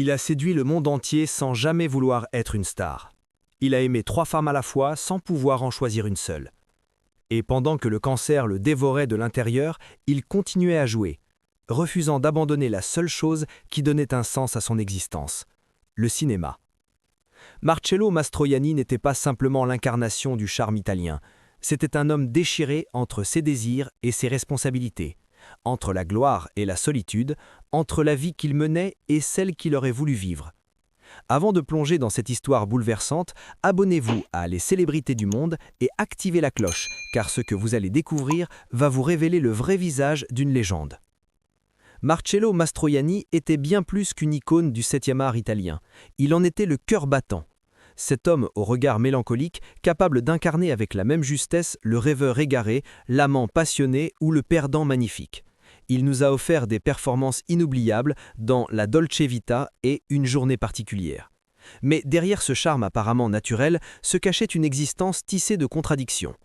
Il a séduit le monde entier sans jamais vouloir être une star. Il a aimé 3 femmes à la fois sans pouvoir en choisir une seule. Et pendant que le cancer le dévorait de l'intérieur, il continuait à jouer, refusant d'abandonner la seule chose qui donnait un sens à son existence, le cinéma. Marcello Mastroianni n'était pas simplement l'incarnation du charme italien, c'était un homme déchiré entre ses désirs et ses responsabilités, entre la gloire et la solitude, entre la vie qu'il menait et celle qu'il aurait voulu vivre. Avant de plonger dans cette histoire bouleversante, abonnez-vous à Les Célébrités du Monde et activez la cloche, car ce que vous allez découvrir va vous révéler le vrai visage d'une légende. Marcello Mastroianni était bien plus qu'une icône du 7e art italien. Il en était le cœur battant. Cet homme au regard mélancolique, capable d'incarner avec la même justesse le rêveur égaré, l'amant passionné ou le perdant magnifique. Il nous a offert des performances inoubliables dans La Dolce Vita et Une journée particulière. Mais derrière ce charme apparemment naturel se cachait une existence tissée de contradictions.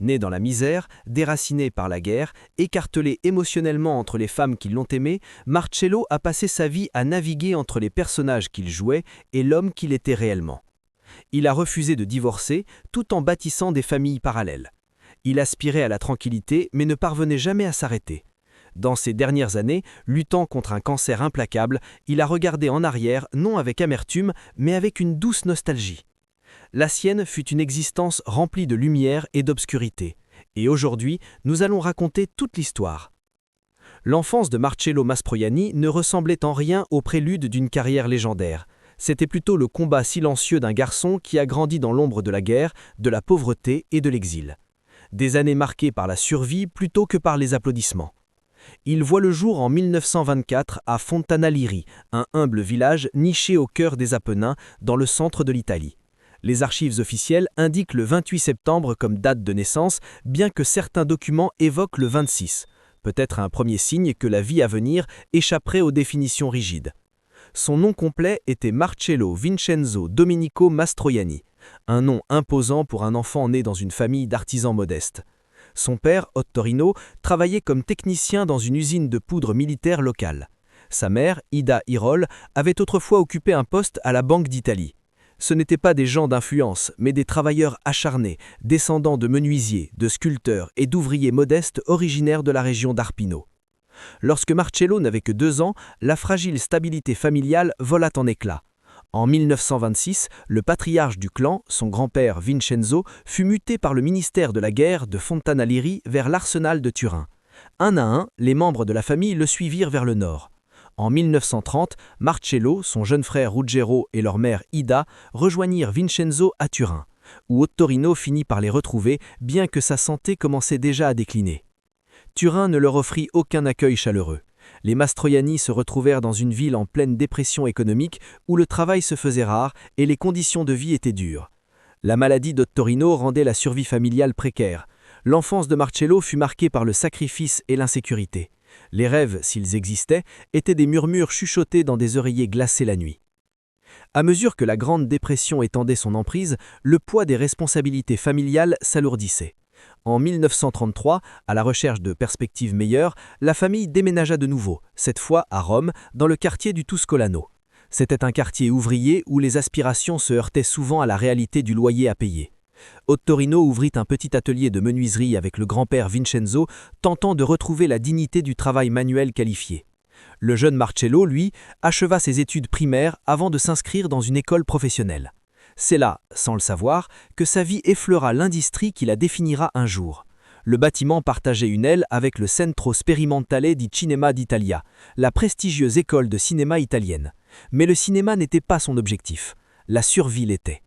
Né dans la misère, déraciné par la guerre, écartelé émotionnellement entre les femmes qui l'ont aimé, Marcello a passé sa vie à naviguer entre les personnages qu'il jouait et l'homme qu'il était réellement. Il a refusé de divorcer tout en bâtissant des familles parallèles. Il aspirait à la tranquillité mais ne parvenait jamais à s'arrêter. Dans ces dernières années, luttant contre un cancer implacable, il a regardé en arrière non avec amertume mais avec une douce nostalgie. La sienne fut une existence remplie de lumière et d'obscurité. Et aujourd'hui, nous allons raconter toute l'histoire. L'enfance de Marcello Mastroianni ne ressemblait en rien au prélude d'une carrière légendaire. C'était plutôt le combat silencieux d'un garçon qui a grandi dans l'ombre de la guerre, de la pauvreté et de l'exil. Des années marquées par la survie plutôt que par les applaudissements. Il voit le jour en 1924 à Fontana Liri, un humble village niché au cœur des Apennins, dans le centre de l'Italie. Les archives officielles indiquent le 28 septembre comme date de naissance, bien que certains documents évoquent le 26, peut-être un premier signe que la vie à venir échapperait aux définitions rigides. Son nom complet était Marcello Vincenzo Domenico Mastroianni, un nom imposant pour un enfant né dans une famille d'artisans modestes. Son père, Ottorino, travaillait comme technicien dans une usine de poudre militaire locale. Sa mère, Ida Irol, avait autrefois occupé un poste à la Banque d'Italie. Ce n'étaient pas des gens d'influence, mais des travailleurs acharnés, descendants de menuisiers, de sculpteurs et d'ouvriers modestes originaires de la région d'Arpino. Lorsque Marcello n'avait que 2 ans, la fragile stabilité familiale vola en éclats. En 1926, le patriarche du clan, son grand-père Vincenzo, fut muté par le ministère de la guerre de Fontana Liri vers l'arsenal de Turin. Un à un, les membres de la famille le suivirent vers le nord. En 1930, Marcello, son jeune frère Ruggero et leur mère Ida rejoignirent Vincenzo à Turin, où Ottorino finit par les retrouver, bien que sa santé commençait déjà à décliner. Turin ne leur offrit aucun accueil chaleureux. Les Mastroianni se retrouvèrent dans une ville en pleine dépression économique où le travail se faisait rare et les conditions de vie étaient dures. La maladie d'Ottorino rendait la survie familiale précaire. L'enfance de Marcello fut marquée par le sacrifice et l'insécurité. Les rêves, s'ils existaient, étaient des murmures chuchotés dans des oreillers glacés la nuit. À mesure que la Grande Dépression étendait son emprise, le poids des responsabilités familiales s'alourdissait. En 1933, à la recherche de perspectives meilleures, la famille déménagea de nouveau, cette fois à Rome, dans le quartier du Tuscolano. C'était un quartier ouvrier où les aspirations se heurtaient souvent à la réalité du loyer à payer. Ottorino ouvrit un petit atelier de menuiserie avec le grand-père Vincenzo, tentant de retrouver la dignité du travail manuel qualifié. Le jeune Marcello, lui, acheva ses études primaires avant de s'inscrire dans une école professionnelle. C'est là, sans le savoir, que sa vie effleura l'industrie qui la définira un jour. Le bâtiment partageait une aile avec le Centro Sperimentale di Cinema d'Italia, la prestigieuse école de cinéma italienne. Mais le cinéma n'était pas son objectif. La survie l'était.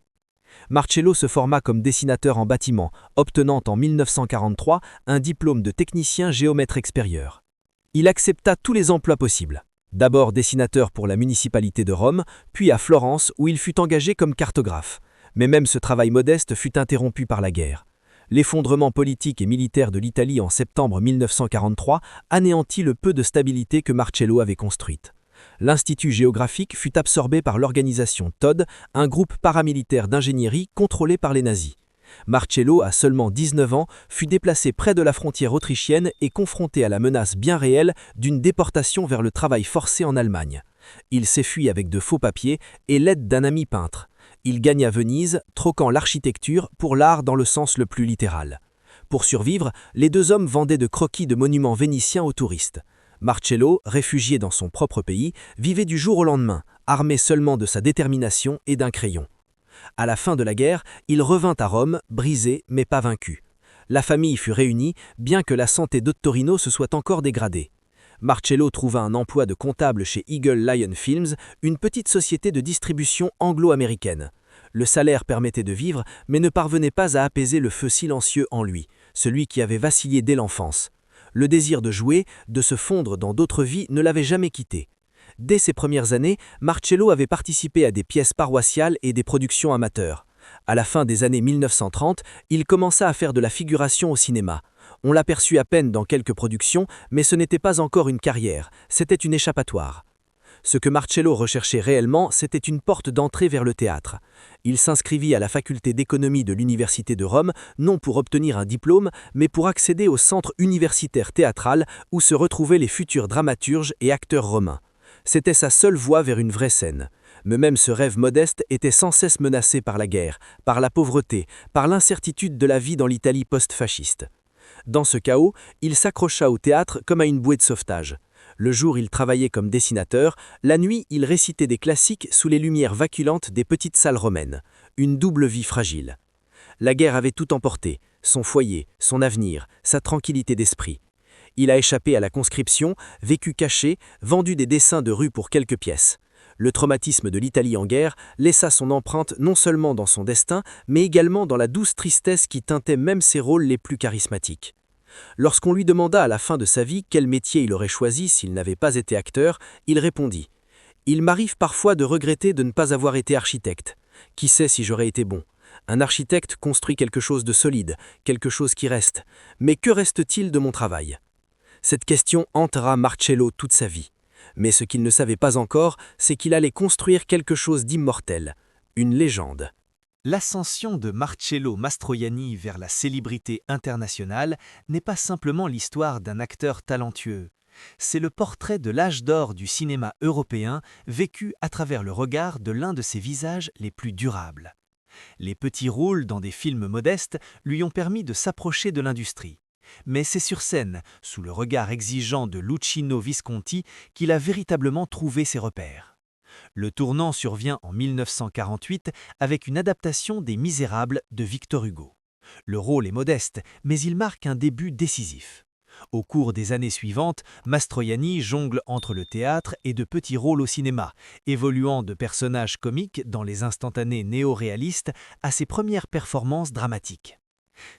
Marcello se forma comme dessinateur en bâtiment, obtenant en 1943 un diplôme de technicien géomètre extérieur. Il accepta tous les emplois possibles. D'abord dessinateur pour la municipalité de Rome, puis à Florence où il fut engagé comme cartographe. Mais même ce travail modeste fut interrompu par la guerre. L'effondrement politique et militaire de l'Italie en septembre 1943 anéantit le peu de stabilité que Marcello avait construite. L'Institut géographique fut absorbé par l'organisation Todd, un groupe paramilitaire d'ingénierie contrôlé par les nazis. Marcello, à seulement 19 ans, fut déplacé près de la frontière autrichienne et confronté à la menace bien réelle d'une déportation vers le travail forcé en Allemagne. Il s'enfuit avec de faux papiers et l'aide d'un ami peintre. Il gagne à Venise, troquant l'architecture pour l'art dans le sens le plus littéral. Pour survivre, les deux hommes vendaient de croquis de monuments vénitiens aux touristes. Marcello, réfugié dans son propre pays, vivait du jour au lendemain, armé seulement de sa détermination et d'un crayon. À la fin de la guerre, il revint à Rome, brisé mais pas vaincu. La famille fut réunie, bien que la santé d'Ottorino se soit encore dégradée. Marcello trouva un emploi de comptable chez Eagle Lion Films, une petite société de distribution anglo-américaine. Le salaire permettait de vivre, mais ne parvenait pas à apaiser le feu silencieux en lui, celui qui avait vacillé dès l'enfance. Le désir de jouer, de se fondre dans d'autres vies ne l'avait jamais quitté. Dès ses premières années, Marcello avait participé à des pièces paroissiales et des productions amateurs. À la fin des années 1930, il commença à faire de la figuration au cinéma. On l'aperçut à peine dans quelques productions, mais ce n'était pas encore une carrière, c'était une échappatoire. Ce que Marcello recherchait réellement, c'était une porte d'entrée vers le théâtre. Il s'inscrivit à la faculté d'économie de l'Université de Rome, non pour obtenir un diplôme, mais pour accéder au centre universitaire théâtral où se retrouvaient les futurs dramaturges et acteurs romains. C'était sa seule voie vers une vraie scène. Mais même ce rêve modeste était sans cesse menacé par la guerre, par la pauvreté, par l'incertitude de la vie dans l'Italie post-fasciste. Dans ce chaos, il s'accrocha au théâtre comme à une bouée de sauvetage. Le jour, il travaillait comme dessinateur, la nuit, il récitait des classiques sous les lumières vaculantes des petites salles romaines. Une double vie fragile. La guerre avait tout emporté, son foyer, son avenir, sa tranquillité d'esprit. Il a échappé à la conscription, vécu caché, vendu des dessins de rue pour quelques pièces. Le traumatisme de l'Italie en guerre laissa son empreinte non seulement dans son destin, mais également dans la douce tristesse qui teintait même ses rôles les plus charismatiques. Lorsqu'on lui demanda à la fin de sa vie quel métier il aurait choisi s'il n'avait pas été acteur, il répondit « Il m'arrive parfois de regretter de ne pas avoir été architecte. Qui sait si j'aurais été bon ? Un architecte construit quelque chose de solide, quelque chose qui reste. Mais que reste-t-il de mon travail ?» Cette question hantera Marcello toute sa vie. Mais ce qu'il ne savait pas encore, c'est qu'il allait construire quelque chose d'immortel, une légende. L'ascension de Marcello Mastroianni vers la célébrité internationale n'est pas simplement l'histoire d'un acteur talentueux. C'est le portrait de l'âge d'or du cinéma européen vécu à travers le regard de l'un de ses visages les plus durables. Les petits rôles dans des films modestes lui ont permis de s'approcher de l'industrie. Mais c'est sur scène, sous le regard exigeant de Luchino Visconti, qu'il a véritablement trouvé ses repères. Le tournant survient en 1948 avec une adaptation des Misérables de Victor Hugo. Le rôle est modeste, mais il marque un début décisif. Au cours des années suivantes, Mastroianni jongle entre le théâtre et de petits rôles au cinéma, évoluant de personnages comiques dans les instantanés néo-réalistes à ses premières performances dramatiques.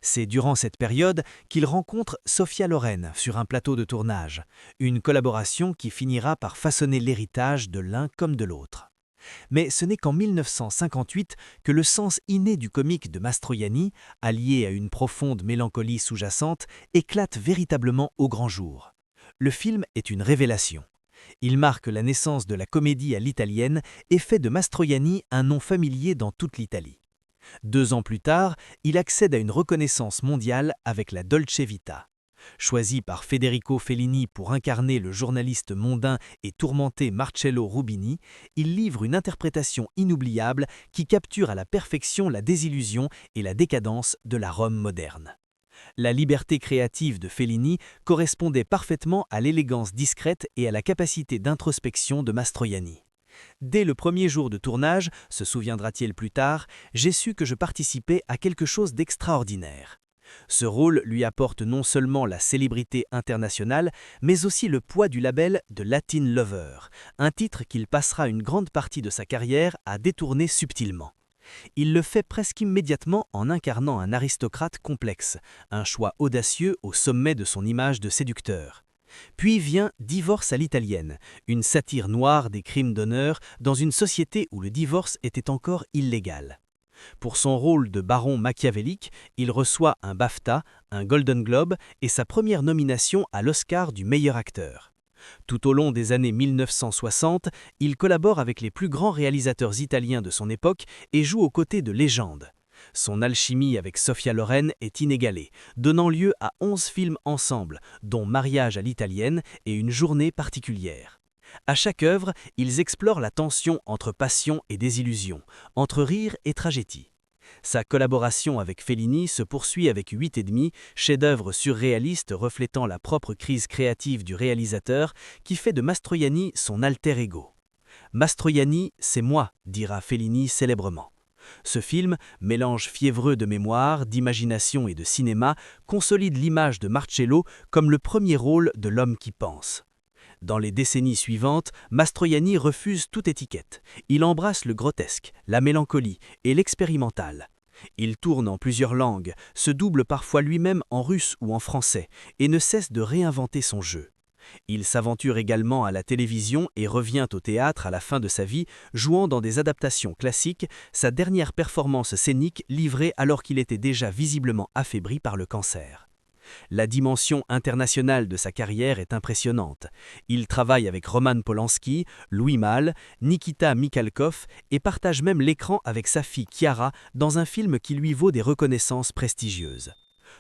C'est durant cette période qu'il rencontre Sophia Loren sur un plateau de tournage, une collaboration qui finira par façonner l'héritage de l'un comme de l'autre. Mais ce n'est qu'en 1958 que le sens inné du comique de Mastroianni, allié à une profonde mélancolie sous-jacente, éclate véritablement au grand jour. Le film est une révélation. Il marque la naissance de la comédie à l'italienne et fait de Mastroianni un nom familier dans toute l'Italie. 2 ans plus tard, il accède à une reconnaissance mondiale avec la Dolce Vita. Choisi par Federico Fellini pour incarner le journaliste mondain et tourmenté Marcello Rubini, il livre une interprétation inoubliable qui capture à la perfection la désillusion et la décadence de la Rome moderne. La liberté créative de Fellini correspondait parfaitement à l'élégance discrète et à la capacité d'introspection de Mastroianni. Dès le premier jour de tournage, se souviendra-t-il plus tard, j'ai su que je participais à quelque chose d'extraordinaire. Ce rôle lui apporte non seulement la célébrité internationale, mais aussi le poids du label de Latin Lover, un titre qu'il passera une grande partie de sa carrière à détourner subtilement. Il le fait presque immédiatement en incarnant un aristocrate complexe, un choix audacieux au sommet de son image de séducteur. Puis vient Divorce à l'italienne, une satire noire des crimes d'honneur dans une société où le divorce était encore illégal. Pour son rôle de baron machiavélique, il reçoit un BAFTA, un Golden Globe et sa première nomination à l'Oscar du meilleur acteur. Tout au long des années 1960, il collabore avec les plus grands réalisateurs italiens de son époque et joue aux côtés de légendes. Son alchimie avec Sophia Loren est inégalée, donnant lieu à 11 films ensemble, dont Mariage à l'italienne et Une journée particulière. À chaque œuvre, ils explorent la tension entre passion et désillusion, entre rire et tragédie. Sa collaboration avec Fellini se poursuit avec 8 et demi, chef-d'œuvre surréaliste reflétant la propre crise créative du réalisateur qui fait de Mastroianni son alter ego. Mastroianni, c'est moi, dira Fellini célèbrement. Ce film, mélange fiévreux de mémoire, d'imagination et de cinéma, consolide l'image de Marcello comme le premier rôle de l'homme qui pense. Dans les décennies suivantes, Mastroianni refuse toute étiquette. Il embrasse le grotesque, la mélancolie et l'expérimental. Il tourne en plusieurs langues, se double parfois lui-même en russe ou en français, et ne cesse de réinventer son jeu. Il s'aventure également à la télévision et revient au théâtre à la fin de sa vie, jouant dans des adaptations classiques, sa dernière performance scénique livrée alors qu'il était déjà visiblement affaibli par le cancer. La dimension internationale de sa carrière est impressionnante. Il travaille avec Roman Polanski, Louis Malle, Nikita Mikhalkov et partage même l'écran avec sa fille Chiara dans un film qui lui vaut des reconnaissances prestigieuses.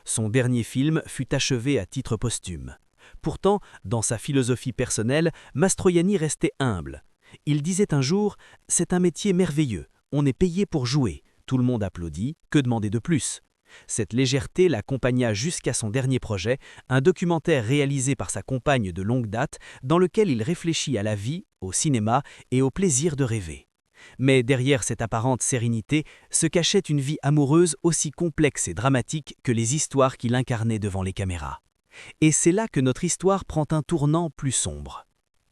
Son dernier film fut achevé à titre posthume. Pourtant, dans sa philosophie personnelle, Mastroianni restait humble. Il disait un jour « C'est un métier merveilleux, on est payé pour jouer, tout le monde applaudit, que demander de plus ?» Cette légèreté l'accompagna jusqu'à son dernier projet, un documentaire réalisé par sa compagne de longue date, dans lequel il réfléchit à la vie, au cinéma et au plaisir de rêver. Mais derrière cette apparente sérénité se cachait une vie amoureuse aussi complexe et dramatique que les histoires qu'il incarnait devant les caméras. Et c'est là que notre histoire prend un tournant plus sombre.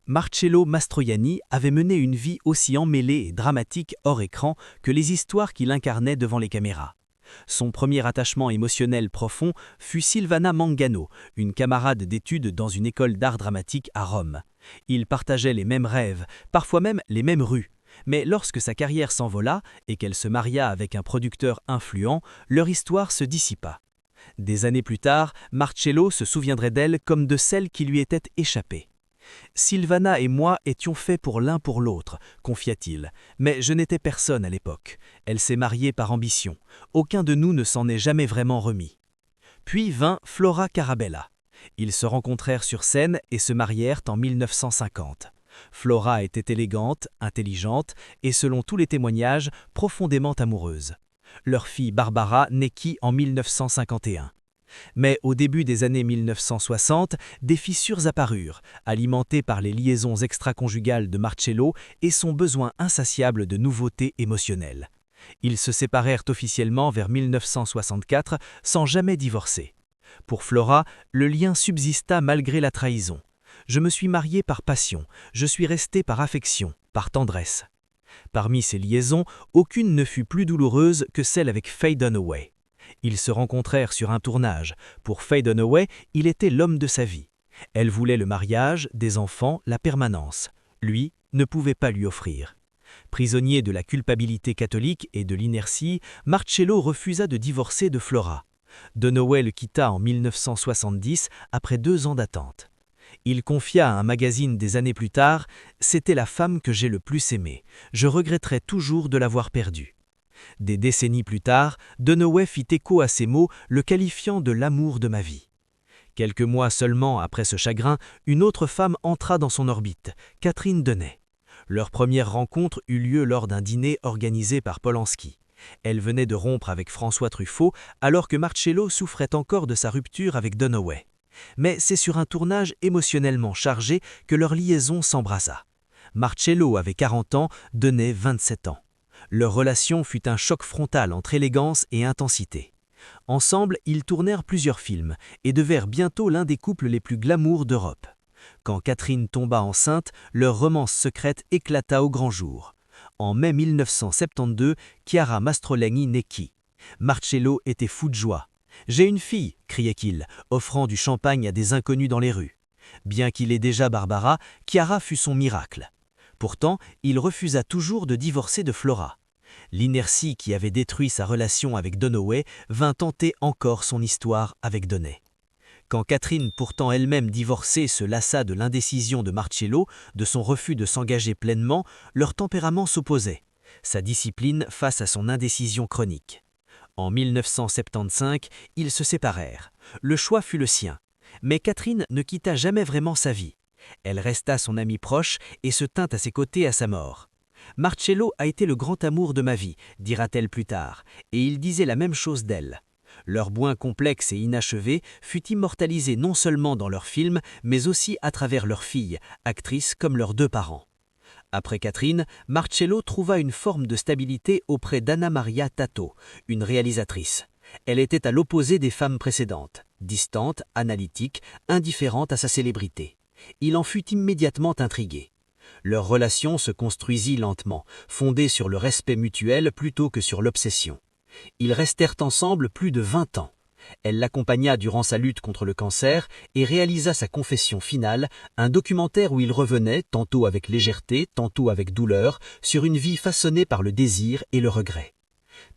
Marcello Mastroianni avait mené une vie aussi emmêlée et dramatique hors écran que les histoires qu'il incarnait devant les caméras. Son premier attachement émotionnel profond fut Silvana Mangano, une camarade d'études dans une école d'art dramatique à Rome. Ils partageaient les mêmes rêves, parfois même les mêmes rues. Mais lorsque sa carrière s'envola et qu'elle se maria avec un producteur influent, leur histoire se dissipa. Des années plus tard, Marcello se souviendrait d'elle comme de celle qui lui était échappée. « Silvana et moi étions faits pour l'un pour l'autre », confia-t-il, « mais je n'étais personne à l'époque. Elle s'est mariée par ambition. Aucun de nous ne s'en est jamais vraiment remis. » Puis vint Flora Carabella. Ils se rencontrèrent sur scène et se marièrent en 1950. Flora était élégante, intelligente et, selon tous les témoignages, profondément amoureuse. Leur fille Barbara naquit en 1951. Mais au début des années 1960, des fissures apparurent, alimentées par les liaisons extraconjugales de Marcello et son besoin insatiable de nouveautés émotionnelles. Ils se séparèrent officiellement vers 1964 sans jamais divorcer. Pour Flora, le lien subsista malgré la trahison. « Je me suis marié par passion, je suis resté par affection, par tendresse. » Parmi ces liaisons, aucune ne fut plus douloureuse que celle avec Faye Dunaway. Ils se rencontrèrent sur un tournage. Pour Faye Dunaway, il était l'homme de sa vie. Elle voulait le mariage, des enfants, la permanence. Lui ne pouvait pas lui offrir. Prisonnier de la culpabilité catholique et de l'inertie, Marcello refusa de divorcer de Flora. Dunaway le quitta en 1970 après 2 ans d'attente. Il confia à un magazine des années plus tard « C'était la femme que j'ai le plus aimée. Je regretterai toujours de l'avoir perdue. » Des décennies plus tard, Dunaway fit écho à ces mots, le qualifiant de l'amour de ma vie. Quelques mois seulement après ce chagrin, une autre femme entra dans son orbite, Catherine Deney. Leur première rencontre eut lieu lors d'un dîner organisé par Polanski. Elle venait de rompre avec François Truffaut alors que Marcello souffrait encore de sa rupture avec Dunaway. Mais c'est sur un tournage émotionnellement chargé que leur liaison s'embrasa. Marcello avait 40 ans, Deney 27 ans. Leur relation fut un choc frontal entre élégance et intensité. Ensemble, ils tournèrent plusieurs films et devinrent bientôt l'un des couples les plus glamour d'Europe. Quand Catherine tomba enceinte, leur romance secrète éclata au grand jour. En mai 1972, Chiara Mastroianni naquit. Marcello était fou de joie. « J'ai une fille !» criait-il, offrant du champagne à des inconnus dans les rues. Bien qu'il ait déjà Barbara, Chiara fut son miracle. Pourtant, il refusa toujours de divorcer de Flora. L'inertie qui avait détruit sa relation avec Dunaway vint tenter encore son histoire avec Deney. Quand Catherine, pourtant elle-même divorcée, se lassa de l'indécision de Marcello, de son refus de s'engager pleinement, leur tempérament s'opposait. Sa discipline face à son indécision chronique. En 1975, ils se séparèrent. Le choix fut le sien. Mais Catherine ne quitta jamais vraiment sa vie. Elle resta son amie proche et se tint à ses côtés à sa mort. Marcello a été le grand amour de ma vie, dira-t-elle plus tard, et il disait la même chose d'elle. Leur boin complexe et inachevé fut immortalisé non seulement dans leurs films, mais aussi à travers leurs filles, actrices comme leurs deux parents. Après Catherine, Marcello trouva une forme de stabilité auprès d'Anna Maria Tato, une réalisatrice. Elle était à l'opposé des femmes précédentes, distante, analytique, indifférente à sa célébrité. Il en fut immédiatement intrigué. Leur relation se construisit lentement, fondée sur le respect mutuel plutôt que sur l'obsession. Ils restèrent ensemble plus de 20 ans. Elle l'accompagna durant sa lutte contre le cancer et réalisa sa confession finale, un documentaire où il revenait, tantôt avec légèreté, tantôt avec douleur, sur une vie façonnée par le désir et le regret.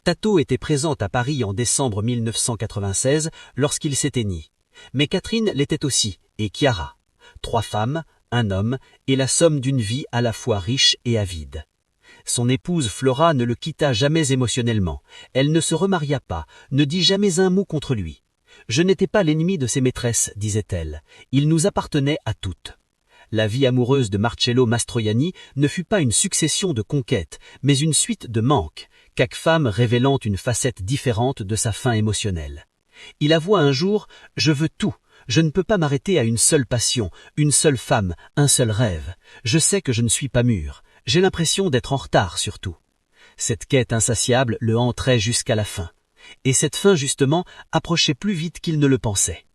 Tato était présente à Paris en décembre 1996 lorsqu'il s'éteignit. Mais Catherine l'était aussi, et Chiara. 3 femmes, un homme, et la somme d'une vie à la fois riche et avide. Son épouse Flora ne le quitta jamais émotionnellement. Elle ne se remaria pas, ne dit jamais un mot contre lui. « Je n'étais pas l'ennemi de ses maîtresses, disait-elle. Il nous appartenait à toutes. » La vie amoureuse de Marcello Mastroianni ne fut pas une succession de conquêtes, mais une suite de manques, chaque femme révélant une facette différente de sa faim émotionnelle. Il avoua un jour « Je veux tout. Je ne peux pas m'arrêter à une seule passion, une seule femme, un seul rêve. Je sais que je ne suis pas mûr. J'ai l'impression d'être en retard surtout. » Cette quête insatiable le hantrait jusqu'à la fin. Et cette fin, justement, approchait plus vite qu'il ne le pensait.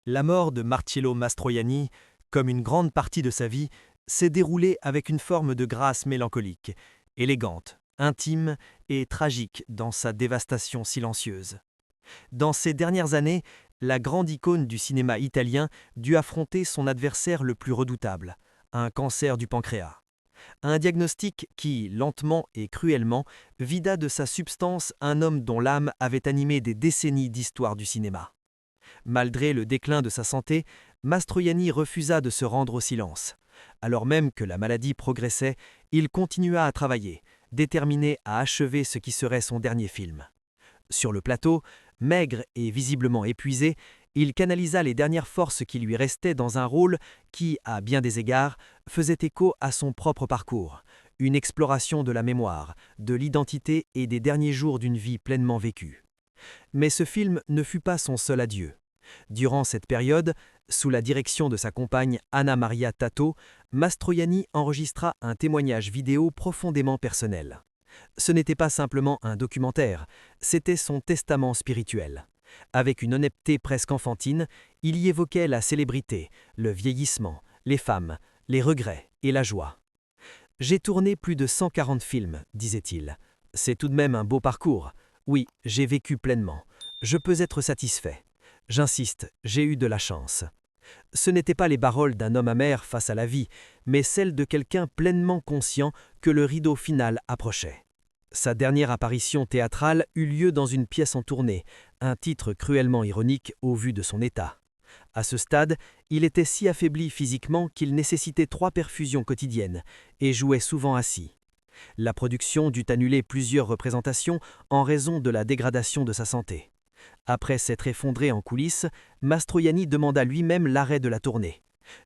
La mort de Marcello Mastroianni, comme une grande partie de sa vie, s'est déroulée avec une forme de grâce mélancolique, élégante, intime et tragique dans sa dévastation silencieuse. Dans ces dernières années, la grande icône du cinéma italien dut affronter son adversaire le plus redoutable, un cancer du pancréas. Un diagnostic qui, lentement et cruellement, vida de sa substance un homme dont l'âme avait animé des décennies d'histoire du cinéma. Malgré le déclin de sa santé, Mastroianni refusa de se rendre au silence. Alors même que la maladie progressait, il continua à travailler, déterminé à achever ce qui serait son dernier film. Sur le plateau, maigre et visiblement épuisé, il canalisa les dernières forces qui lui restaient dans un rôle qui, à bien des égards, faisait écho à son propre parcours, une exploration de la mémoire, de l'identité et des derniers jours d'une vie pleinement vécue. Mais ce film ne fut pas son seul adieu. Durant cette période, sous la direction de sa compagne Anna Maria Tato, Mastroianni enregistra un témoignage vidéo profondément personnel. Ce n'était pas simplement un documentaire, c'était son testament spirituel. Avec une honnêteté presque enfantine, il y évoquait la célébrité, le vieillissement, les femmes, les regrets et la joie. « J'ai tourné plus de 140 films, disait-il. C'est tout de même un beau parcours. Oui, j'ai vécu pleinement. Je peux être satisfait. J'insiste, j'ai eu de la chance. » Ce n'étaient pas les paroles d'un homme amer face à la vie, mais celles de quelqu'un pleinement conscient que le rideau final approchait. Sa dernière apparition théâtrale eut lieu dans une pièce en tournée, un titre cruellement ironique au vu de son état. À ce stade, il était si affaibli physiquement qu'il nécessitait 3 perfusions quotidiennes et jouait souvent assis. La production dut annuler plusieurs représentations en raison de la dégradation de sa santé. Après s'être effondré en coulisses, Mastroianni demanda lui-même l'arrêt de la tournée.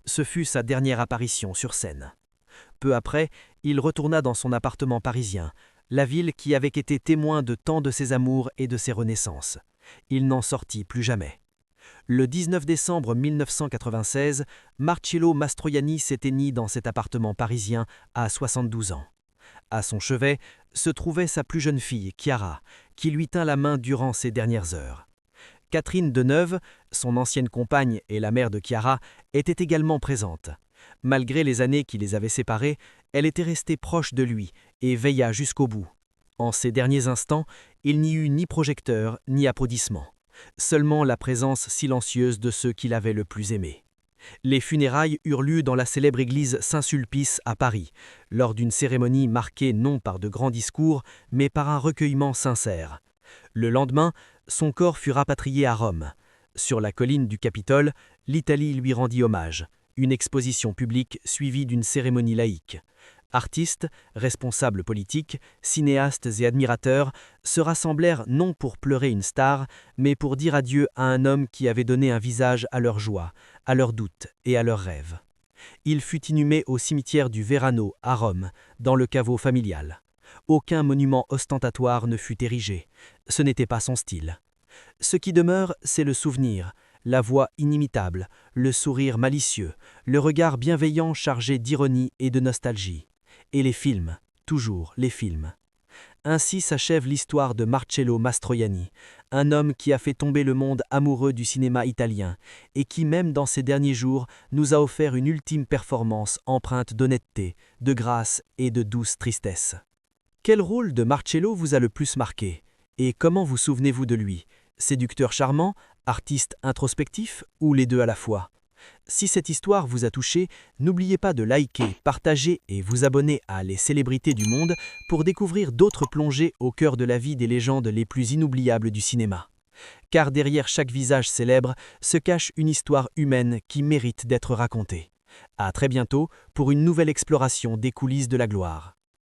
Ce fut sa dernière apparition sur scène. Peu après, il retourna dans son appartement parisien, la ville qui avait été témoin de tant de ses amours et de ses renaissances. Il n'en sortit plus jamais. Le 19 décembre 1996, Marcello Mastroianni s'éteignit dans cet appartement parisien à 72 ans. À son chevet se trouvait sa plus jeune fille, Chiara, qui lui tint la main durant ces dernières heures. Catherine Deneuve, son ancienne compagne et la mère de Chiara, était également présente. Malgré les années qui les avaient séparés, elle était restée proche de lui et veilla jusqu'au bout. En ces derniers instants, il n'y eut ni projecteur ni applaudissements, seulement la présence silencieuse de ceux qu'il avait le plus aimés. Les funérailles eurent lieu dans la célèbre église Saint-Sulpice à Paris, lors d'une cérémonie marquée non par de grands discours, mais par un recueillement sincère. Le lendemain, son corps fut rapatrié à Rome. Sur la colline du Capitole, l'Italie lui rendit hommage, une exposition publique suivie d'une cérémonie laïque. Artistes, responsables politiques, cinéastes et admirateurs se rassemblèrent non pour pleurer une star, mais pour dire adieu à un homme qui avait donné un visage à leurs joies, à leurs doutes et à leurs rêves. Il fut inhumé au cimetière du Verano, à Rome, dans le caveau familial. Aucun monument ostentatoire ne fut érigé. Ce n'était pas son style. Ce qui demeure, c'est le souvenir, la voix inimitable, le sourire malicieux, le regard bienveillant chargé d'ironie et de nostalgie. Et les films, toujours les films. Ainsi s'achève l'histoire de Marcello Mastroianni, un homme qui a fait tomber le monde amoureux du cinéma italien et qui, même dans ses derniers jours, nous a offert une ultime performance empreinte d'honnêteté, de grâce et de douce tristesse. Quel rôle de Marcello vous a le plus marqué? Et comment vous souvenez-vous de lui? Séducteur charmant, artiste introspectif ou les deux à la fois? Si cette histoire vous a touché, n'oubliez pas de liker, partager et vous abonner à Les Célébrités du Monde pour découvrir d'autres plongées au cœur de la vie des légendes les plus inoubliables du cinéma. Car derrière chaque visage célèbre se cache une histoire humaine qui mérite d'être racontée. À très bientôt pour une nouvelle exploration des coulisses de la gloire.